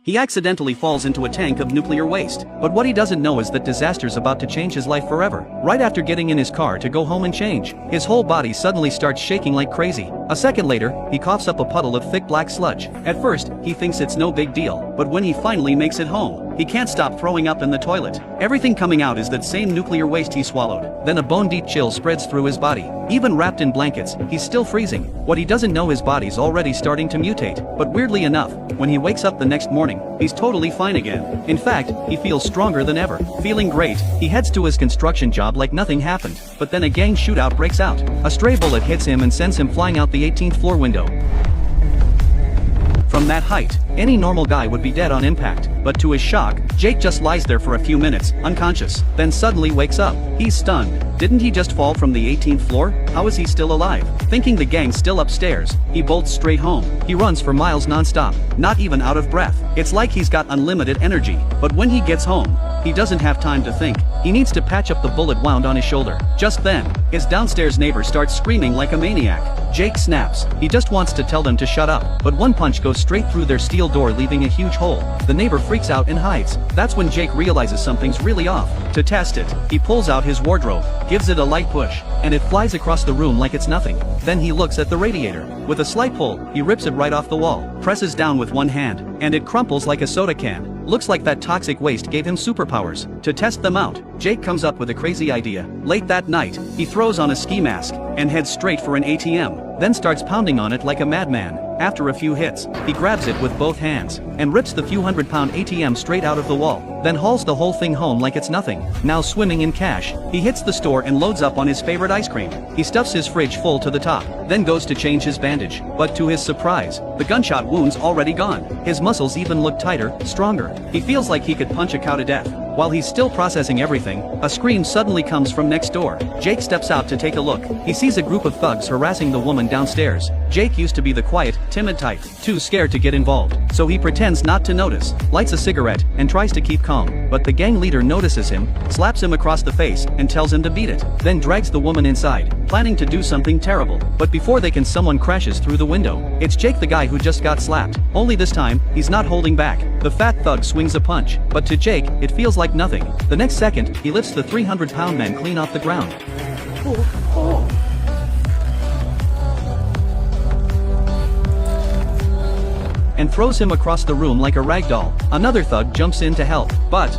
he accidentally falls into a tank of nuclear waste. But what he doesn't know is that disaster's about to change his life forever. Right after getting in his car to go home and change, his whole body suddenly starts shaking like crazy. A second later, he coughs up a puddle of thick black sludge. At first, he thinks it's no big deal, but when he finally makes it home, he can't stop throwing up in the toilet. Everything coming out is that same nuclear waste he swallowed. Then a bone-deep chill spreads through his body. Even wrapped in blankets, he's still freezing. What he doesn't know, his body's already starting to mutate. But weirdly enough, when he wakes up the next morning, he's totally fine again. In fact, he feels stronger than ever. Feeling great, he heads to his construction job like nothing happened. But then a gang shootout breaks out. A stray bullet hits him and sends him flying out the 18th floor window. From that height, any normal guy would be dead on impact, but to his shock, Jake just lies there for a few minutes, unconscious, then suddenly wakes up. He's stunned. Didn't he just fall from the 18th floor? How is he still alive? Thinking the gang's still upstairs, he bolts straight home. He runs for miles non-stop, not even out of breath. It's like he's got unlimited energy. But when he gets home, he doesn't have time to think. He needs to patch up the bullet wound on his shoulder. Just then, his downstairs neighbor starts screaming like a maniac. Jake snaps. He just wants to tell them to shut up, but one punch goes straight through their steel door, leaving a huge hole. The neighbor freaks out and hides. That's when Jake realizes something's really off. To test it, he pulls out his wardrobe, gives it a light push, and it flies across the room like it's nothing. Then he looks at the radiator. With a slight pull, he rips it right off the wall, presses down with one hand, and it crumples like a soda can. Looks like that toxic waste gave him superpowers. To test them out, Jake comes up with a crazy idea. Late that night, he throws on a ski mask and heads straight for an ATM, then starts pounding on it like a madman. After a few hits, he grabs it with both hands and rips the few hundred-pound ATM straight out of the wall, then hauls the whole thing home like it's nothing. Now swimming in cash, he hits the store and loads up on his favorite ice cream. He stuffs his fridge full to the top, then goes to change his bandage. But to his surprise, the gunshot wound's already gone. His muscles even look tighter, stronger. He feels like he could punch a cow to death. While he's still processing everything, a scream suddenly comes from next door. Jake steps out to take a look. He sees a group of thugs harassing the woman downstairs. Jake used to be the quiet, timid type, too scared to get involved, so he pretends not to notice, lights a cigarette, and tries to keep calm. But the gang leader notices him, slaps him across the face, and tells him to beat it, then drags the woman inside, planning to do something terrible. But before they can, someone crashes through the window. It's Jake, the guy who just got slapped. Only this time, he's not holding back. The fat thug swings a punch, but to Jake, it feels like nothing. The next second, he lifts the 300-pound man clean off the ground. And throws him across the room like a rag doll. Another thug jumps in to help, but